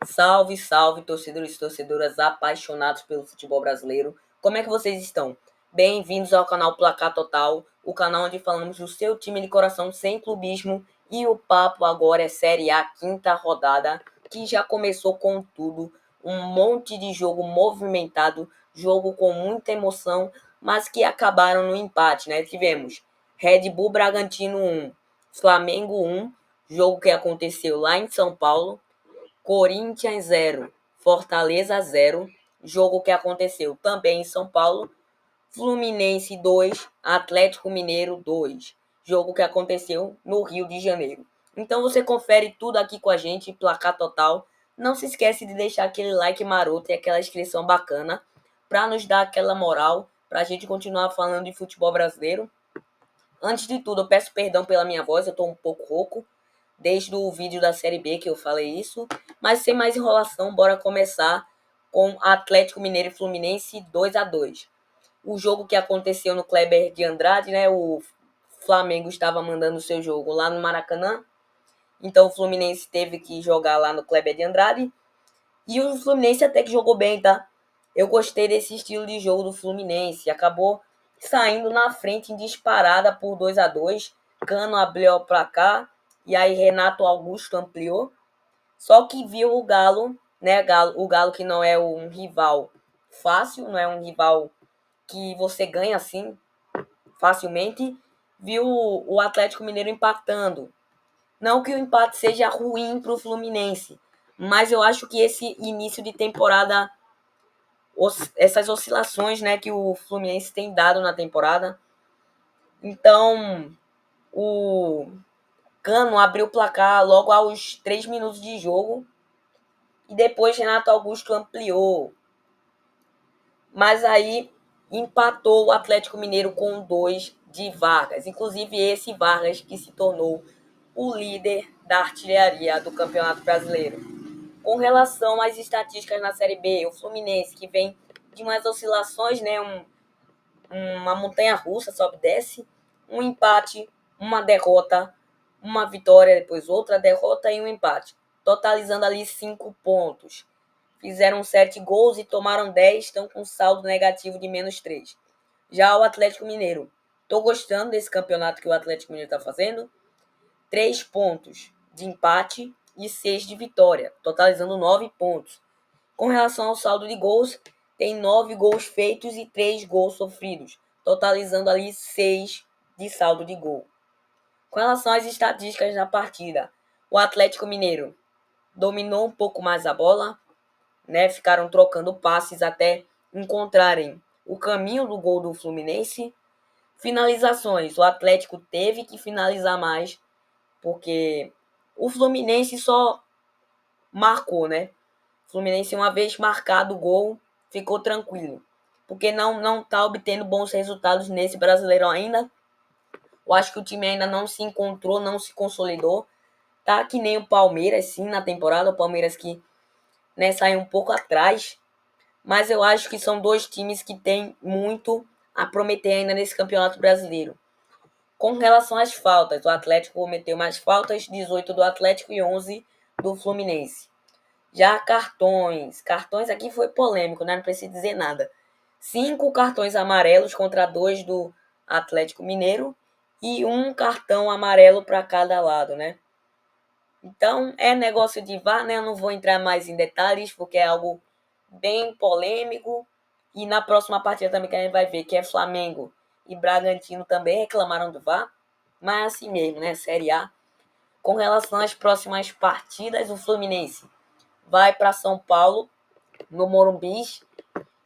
Salve, salve, torcedores e torcedoras apaixonados pelo futebol brasileiro. Como é que vocês estão? Bem-vindos ao canal Placar Total, o canal onde falamos do seu time de coração sem clubismo. E o papo agora é Série A, quinta rodada, que já começou com tudo. Um monte de jogo movimentado, jogo com muita emoção, mas que acabaram no empate, né? Tivemos Red Bull Bragantino 1, Flamengo 1, jogo que aconteceu lá em São Paulo. Corinthians 0, Fortaleza 0, jogo que aconteceu também em São Paulo. Fluminense 2, Atlético Mineiro 2, jogo que aconteceu no Rio de Janeiro. Então você confere tudo aqui com a gente, Placar Total. Não se esquece de deixar aquele like maroto e aquela inscrição bacana para nos dar aquela moral, para a gente continuar falando de futebol brasileiro. Antes de tudo, eu peço perdão pela minha voz, eu estou um pouco rouco, desde o vídeo da Série B que eu falei isso. Mas sem mais enrolação, bora começar com Atlético Mineiro e Fluminense 2-2. O jogo que aconteceu no Kleber de Andrade, né? O Flamengo estava mandando o seu jogo lá no Maracanã. Então o Fluminense teve que jogar lá no Kleber de Andrade. E o Fluminense até que jogou bem, tá? Eu gostei desse estilo de jogo do Fluminense. Acabou saindo na frente em disparada por 2-2. Cano abriu o placar. E aí Renato Augusto ampliou. Só que viu o Galo, né? O Galo que não é um rival fácil, não é um rival que você ganha assim facilmente. Viu o Atlético Mineiro empatando. Não que o empate seja ruim para o Fluminense, mas eu acho que esse início de temporada, essas oscilações, né, que o Fluminense tem dado na temporada. Então, o Cano abriu o placar logo aos 3 minutos de jogo e depois Renato Augusto ampliou. Mas aí empatou o Atlético Mineiro com 2 de Vargas. Inclusive esse Vargas que se tornou o líder da artilharia do Campeonato Brasileiro. Com relação às estatísticas na Série B, o Fluminense, que vem de umas oscilações, né, uma montanha-russa, sobe e desce, um empate, uma derrota, uma vitória, depois outra derrota e um empate, totalizando ali 5 pontos. Fizeram 7 gols e tomaram 10, estão com saldo negativo de -3. Já o Atlético Mineiro, estou gostando desse campeonato que o Atlético Mineiro está fazendo. 3 pontos de empate e 6 de vitória, totalizando 9 pontos. Com relação ao saldo de gols, tem 9 gols feitos e 3 gols sofridos, totalizando ali 6 de saldo de gol. Com relação às estatísticas da partida, o Atlético Mineiro dominou um pouco mais a bola, né? Ficaram trocando passes até encontrarem o caminho do gol do Fluminense. Finalizações, o Atlético teve que finalizar mais, porque o Fluminense só marcou, né? O Fluminense, uma vez marcado o gol, ficou tranquilo, porque não tá obtendo bons resultados nesse Brasileirão ainda. Eu acho que o time ainda não se encontrou, não se consolidou. Tá que nem o Palmeiras, sim, na temporada. O Palmeiras que, né, saiu um pouco atrás, mas eu acho que são dois times que têm muito a prometer ainda nesse Campeonato Brasileiro. Com relação às faltas, o Atlético cometeu mais faltas, 18 do Atlético e 11 do Fluminense. Já cartões aqui foi polêmico, né? Não preciso dizer nada. 5 cartões amarelos contra 2 do Atlético Mineiro e um cartão amarelo para cada lado, né? Então é negócio de VAR, né? Eu não vou entrar mais em detalhes porque é algo bem polêmico. E na próxima partida também que a gente vai ver que é Flamengo e Bragantino também reclamaram do VAR. Mas assim mesmo, né? Série A. Com relação às próximas partidas, o Fluminense vai para São Paulo, no Morumbi,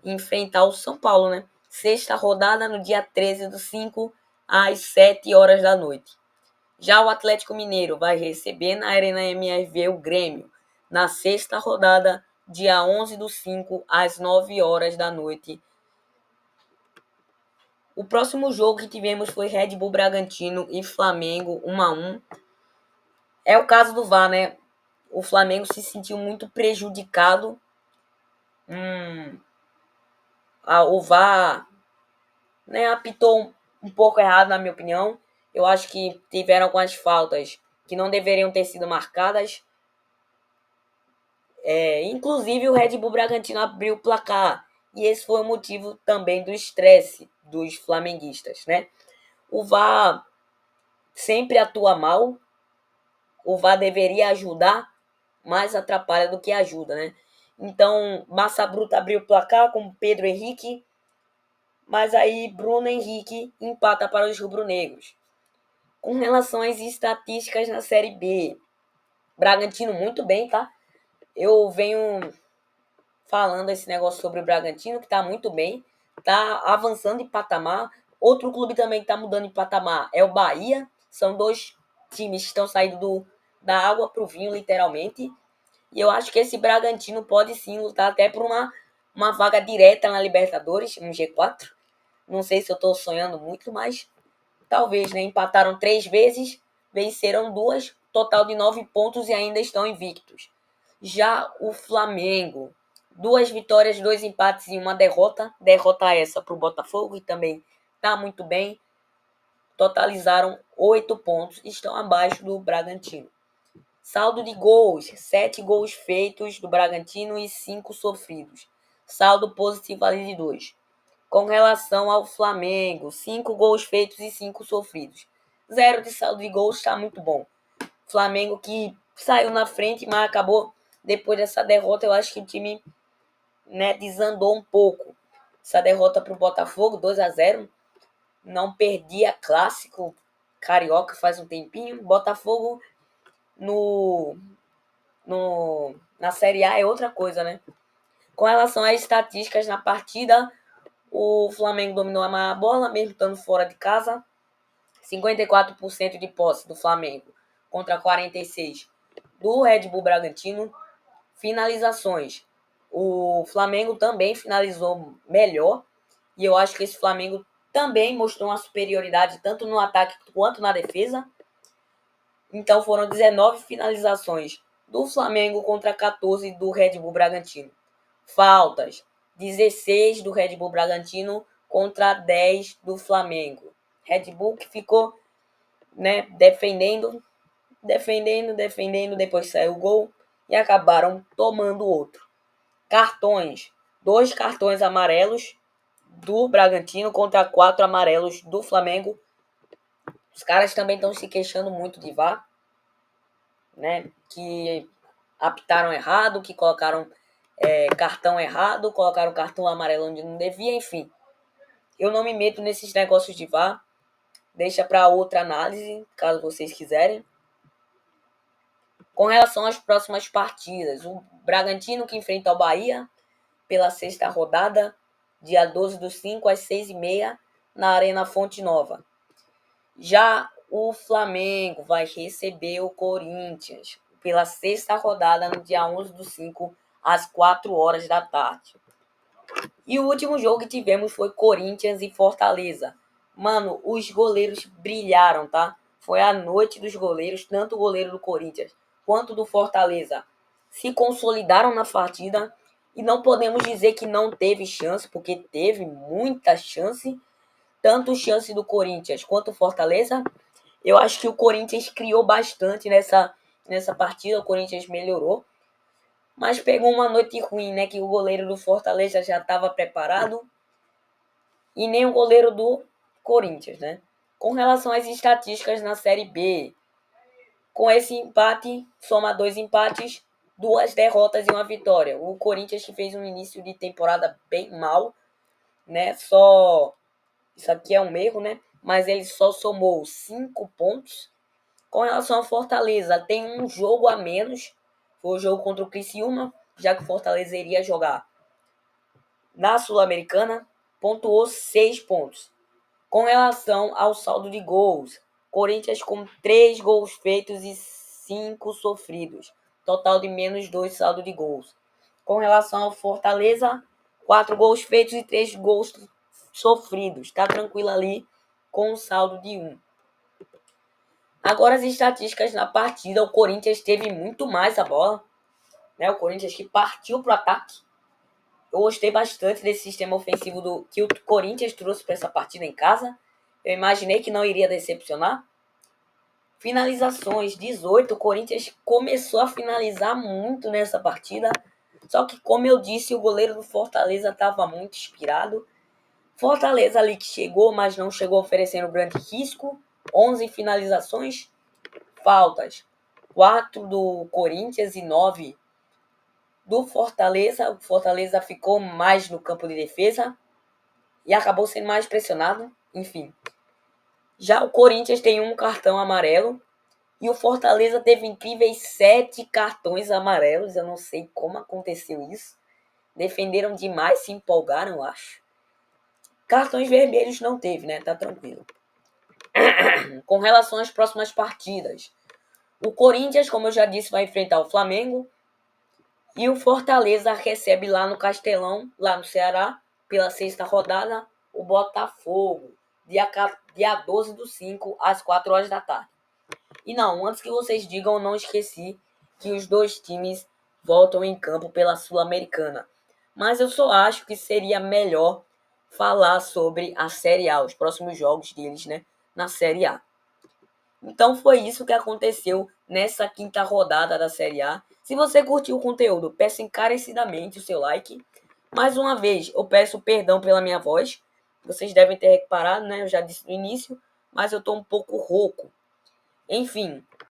enfrentar o São Paulo, né? Sexta rodada no dia 13/5, às 7 horas da noite. Já o Atlético Mineiro vai receber na Arena MRV o Grêmio, na sexta rodada, dia 11/5, às 9 horas da noite. O próximo jogo que tivemos foi Red Bull Bragantino e Flamengo 1-1. É o caso do VAR, né? O Flamengo se sentiu muito prejudicado. O VAR, né, apitou um pouco errado, na minha opinião. Eu acho que tiveram algumas faltas que não deveriam ter sido marcadas. Inclusive, o Red Bull Bragantino abriu o placar. E esse foi o motivo também do estresse dos flamenguistas, né? O VAR sempre atua mal. O VAR deveria ajudar, mais atrapalha do que ajuda, né? Então, Massa Bruta abriu o placar com Pedro Henrique, mas aí Bruno Henrique empata para os rubro-negros. Com relação às estatísticas na Série B, Bragantino muito bem, tá? Eu venho falando esse negócio sobre o Bragantino, que tá muito bem, tá avançando em patamar. Outro clube também que tá mudando de patamar é o Bahia. São dois times que estão saindo da água pro vinho, literalmente. E eu acho que esse Bragantino pode sim lutar até por uma vaga direta na Libertadores, um G4. Não sei se eu tô sonhando muito, mas talvez, né? Empataram 3 vezes, venceram 2, total de 9 pontos e ainda estão invictos. Já o Flamengo, 2 vitórias, 2 empates e uma derrota. Derrota essa para o Botafogo, que também está muito bem. Totalizaram 8 pontos, estão abaixo do Bragantino. Saldo de gols, 7 gols feitos do Bragantino e 5 sofridos. Saldo positivo ali de 2. Com relação ao Flamengo, 5 gols feitos e 5 sofridos. 0 de saldo de gols, está muito bom. Flamengo que saiu na frente, mas acabou, depois dessa derrota, eu acho que o time, né, desandou um pouco. Essa derrota para o Botafogo, 2-0, não perdia clássico carioca faz um tempinho. Botafogo na Série A é outra coisa, né? Com relação às estatísticas na partida, o Flamengo dominou a bola, mesmo estando fora de casa. 54% de posse do Flamengo contra 46% do Red Bull Bragantino. Finalizações. O Flamengo também finalizou melhor. E eu acho que esse Flamengo também mostrou uma superioridade tanto no ataque quanto na defesa. Então foram 19 finalizações do Flamengo contra 14 do Red Bull Bragantino. Faltas. 16 do Red Bull Bragantino contra 10 do Flamengo. Red Bull que ficou, né, defendendo, depois saiu o gol e acabaram tomando outro. Cartões. 2 cartões amarelos do Bragantino contra 4 amarelos do Flamengo. Os caras também estão se queixando muito de VAR, né? Que apitaram errado, que colocaram cartão errado, colocaram cartão amarelo onde não devia, enfim. Eu não me meto nesses negócios de VAR. Deixa para outra análise, caso vocês quiserem. Com relação às próximas partidas, o Bragantino que enfrenta o Bahia pela 6ª rodada, dia 12/5 às 6h30, na Arena Fonte Nova. Já o Flamengo vai receber o Corinthians pela 6ª rodada no dia 11/5 às 4h da tarde. E o último jogo que tivemos foi Corinthians e Fortaleza. Mano, os goleiros brilharam, tá? Foi a noite dos goleiros, tanto o goleiro do Corinthians quanto do Fortaleza se consolidaram na partida. E não podemos dizer que não teve chance, porque teve muita chance. Tanto chance do Corinthians quanto o Fortaleza. Eu acho que o Corinthians criou bastante nessa partida. O Corinthians melhorou. Mas pegou uma noite ruim, né? Que o goleiro do Fortaleza já estava preparado. E nem o goleiro do Corinthians, né? Com relação às estatísticas na Série B, com esse empate, soma 2 empates, 2 derrotas e uma vitória. O Corinthians que fez um início de temporada bem mal, né? Isso aqui é um erro, né? Mas ele só somou 5 pontos. Com relação ao Fortaleza, tem um jogo a menos. Foi o jogo contra o Criciúma, já que o Fortaleza iria jogar na Sul-Americana, pontuou 6 pontos. Com relação ao saldo de gols, Corinthians com 3 gols feitos e 5 sofridos. Total de menos 2 saldo de gols. Com relação ao Fortaleza, 4 gols feitos e 3 gols sofridos. Tá tranquilo ali com um saldo de 1. Agora as estatísticas na partida. O Corinthians teve muito mais a bola, né? O Corinthians que partiu para o ataque. Eu gostei bastante desse sistema ofensivo que o Corinthians trouxe para essa partida em casa. Eu imaginei que não iria decepcionar. Finalizações, 18. O Corinthians começou a finalizar muito nessa partida. Só que, como eu disse, o goleiro do Fortaleza estava muito inspirado. Fortaleza ali que chegou, mas não chegou oferecendo grande risco. 11 finalizações. Faltas, 4 do Corinthians e 9 do Fortaleza. O Fortaleza ficou mais no campo de defesa e acabou sendo mais pressionado. Enfim, já o Corinthians tem um cartão amarelo e o Fortaleza teve incríveis 7 cartões amarelos. Eu não sei como aconteceu isso. Defenderam demais, se empolgaram, eu acho. Cartões vermelhos não teve, né? Tá tranquilo. Com relação às próximas partidas, o Corinthians, como eu já disse, vai enfrentar o Flamengo. E o Fortaleza recebe lá no Castelão, lá no Ceará, pela sexta rodada, o Botafogo, dia 12/5, às 4 horas da tarde. E não, antes que vocês digam, eu não esqueci que os dois times voltam em campo pela Sul-Americana. Mas eu só acho que seria melhor falar sobre a Série A, os próximos jogos deles, né, na Série A. Então foi isso que aconteceu nessa quinta rodada da Série A. Se você curtiu o conteúdo, peço encarecidamente o seu like. Mais uma vez, eu peço perdão pela minha voz. Vocês devem ter reparado, né? Eu já disse no início, mas eu estou um pouco rouco. Enfim,